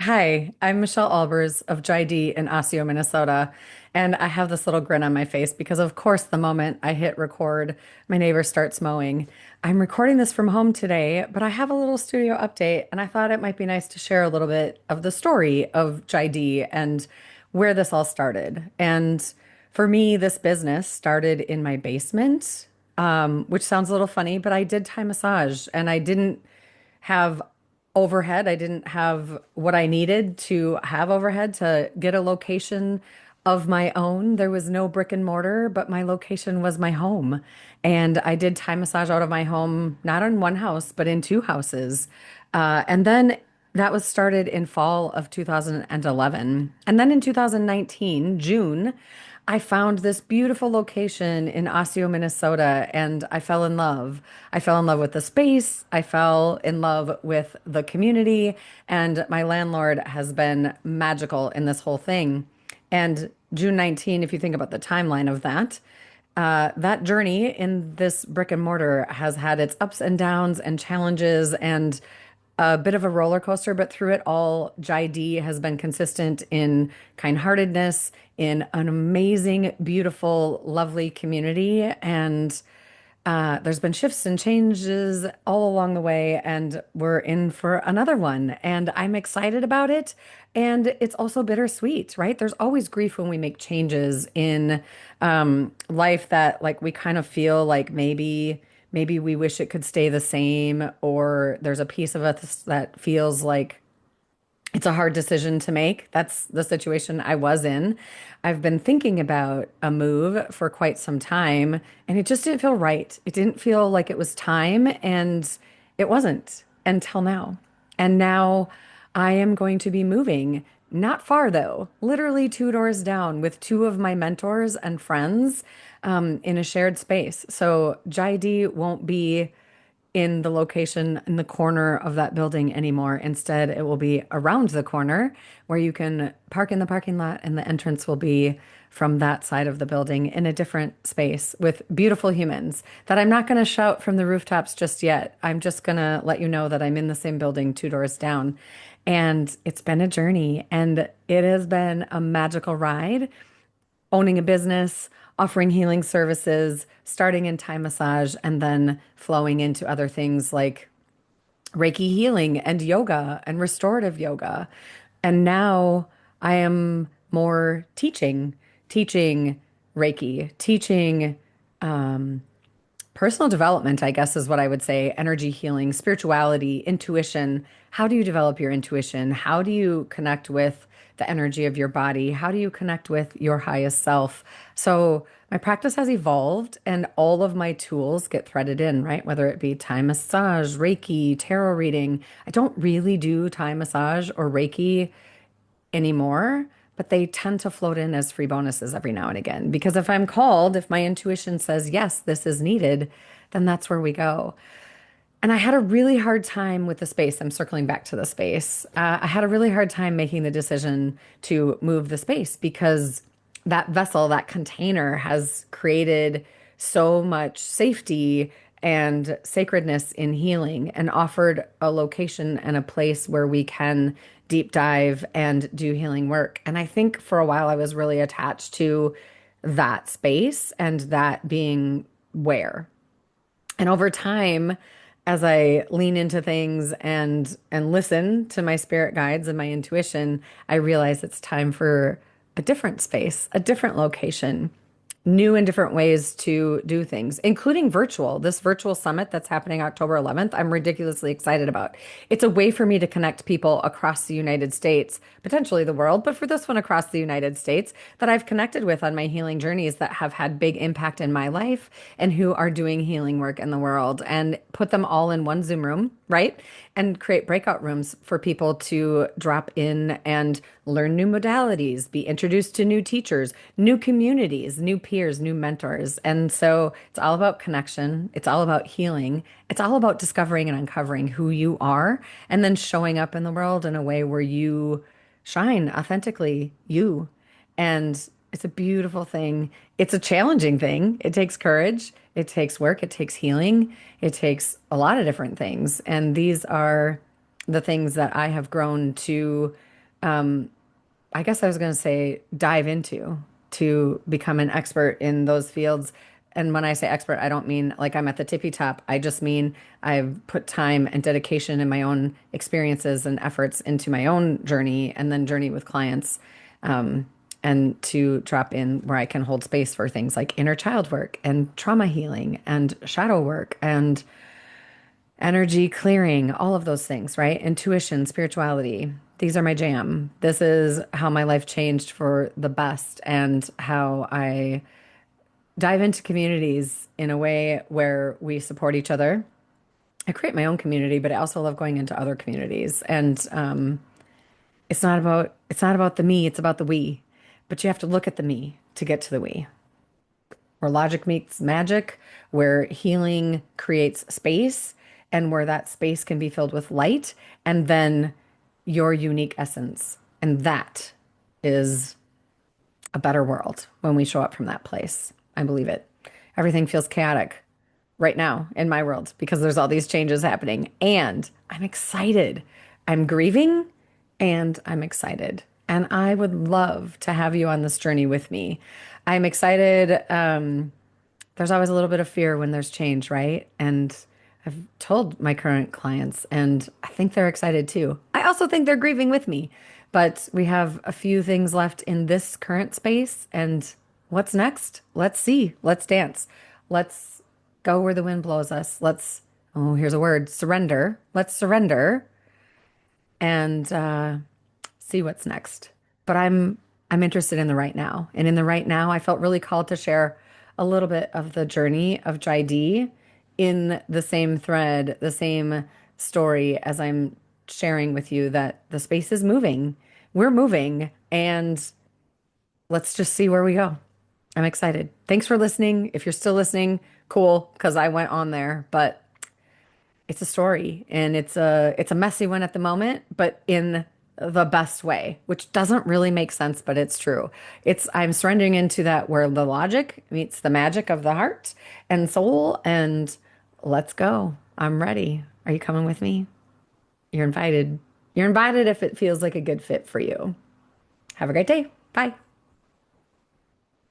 Hi, I'm Michelle Albers of Jai Dee in Osseo, Minnesota. And I have this little grin on my face because, of course, the moment I hit record, my neighbor starts mowing. I'm recording this from home today, but I have a little studio update, and I thought it might be nice to share a little bit of the story of Jai Dee and where this all started. And for me, this business started in my basement, which sounds a little funny, but I did Thai massage and I didn't have overhead. I didn't have what I needed to have overhead to get a location of my own. There was no brick and mortar, but my location was my home. And I did Thai massage out of my home, not in one house, but in two houses. And then that was started in fall of 2011. And then in 2019, June, I found this beautiful location in Osseo, Minnesota, and I fell in love. I fell in love with the space. I fell in love with the community, and my landlord has been magical in this whole thing. And June 19, if you think about the timeline of that, that journey in this brick and mortar has had its ups and downs and challenges and a bit of a roller coaster, but through it all, Jai Dee has been consistent in kind-heartedness, in an amazing, beautiful, lovely community. And there's been shifts and changes all along the way, and we're in for another one. And I'm excited about it. And it's also bittersweet, right? There's always grief when we make changes in life that, like, we kind of feel like maybe we wish it could stay the same, or there's a piece of us that feels like it's a hard decision to make. That's the situation I was in. I've been thinking about a move for quite some time, and it just didn't feel right. It didn't feel like it was time, and it wasn't until now. And now I am going to be moving, not far though, literally two doors down with two of my mentors and friends in a shared space. So Jai D won't be in the location in the corner of that building anymore. Instead, it will be around the corner where you can park in the parking lot, and the entrance will be from that side of the building in a different space with beautiful humans that I'm not going to shout from the rooftops just yet. I'm just going to let you know that I'm in the same building two doors down. And it's been a journey, and it has been a magical ride owning a business, offering healing services, starting in Thai massage, and then flowing into other things like Reiki healing and yoga and restorative yoga. And now I am more teaching Reiki, teaching personal development, I guess is what I would say, energy healing, spirituality, intuition. How do you develop your intuition? How do you connect with the energy of your body? How do you connect with your highest self? So my practice has evolved, and all of my tools get threaded in, right? Whether it be Thai massage, Reiki, tarot reading. I don't really do Thai massage or Reiki anymore, but they tend to float in as free bonuses every now and again. Because if I'm called, if my intuition says, yes, this is needed, then that's where we go. And I had a really hard time with the space. I'm circling back to the space. I had a really hard time making the decision to move the space because that vessel, that container has created so much safety and sacredness in healing and offered a location and a place where we can deep dive and do healing work. And I think for a while I was really attached to that space and that being where. And over time, as I lean into things and listen to my spirit guides and my intuition, I realize it's time for a different space, a different location, new and different ways to do things, including virtual. This virtual summit that's happening October 11th, I'm ridiculously excited about. It's a way for me to connect people across the United States, potentially the world, but for this one across the United States that I've connected with on my healing journeys that have had big impact in my life and who are doing healing work in the world, and put them all in one Zoom room, right? And create breakout rooms for people to drop in and learn new modalities, be introduced to new teachers, new communities, new peers, new mentors. And so it's all about connection. It's all about healing. It's all about discovering and uncovering who you are and then showing up in the world in a way where you shine authentically you. And it's a beautiful thing. It's a challenging thing. It takes courage. It takes work. It takes healing. It takes a lot of different things. And these are the things that I have grown to I guess I was going to say dive into to become an expert in those fields. And when I say expert, I don't mean like I'm at the tippy top. I just mean I've put time and dedication in my own experiences and efforts into my own journey and then journey with clients. And to drop in where I can hold space for things like inner child work and trauma healing and shadow work and energy clearing, all of those things, right? Intuition, spirituality. These are my jam. This is how my life changed for the best and how I dive into communities in a way where we support each other. I create my own community, but I also love going into other communities. And it's not about the me, it's about the we. But you have to look at the me to get to the we, where logic meets magic, where healing creates space, and where that space can be filled with light and then your unique essence. And that is a better world when we show up from that place. I believe it. Everything feels chaotic right now in my world because there's all these changes happening. And I'm excited. I'm grieving and I'm excited. And I would love to have you on this journey with me. I'm excited. There's always a little bit of fear when there's change, right? And I've told my current clients, and I think they're excited too. I also think they're grieving with me, but we have a few things left in this current space. And what's next? Let's see. Let's dance. Let's go where the wind blows us. Oh, here's a word, surrender. Let's surrender and see what's next. But I'm interested in the right now. And in the right now, I felt really called to share a little bit of the journey of Jai Dee in the same thread, the same story as I'm sharing with you that the space is moving. We're moving and let's just see where we go. I'm excited. Thanks for listening. If you're still listening, cool, because I went on there, but it's a story and it's a messy one at the moment, but in the best way, which doesn't really make sense, but it's true. I'm surrendering into that where the logic meets the magic of the heart and soul, and let's go. I'm ready. Are you coming with me? You're invited. You're invited if it feels like a good fit for you. Have a great day. Bye.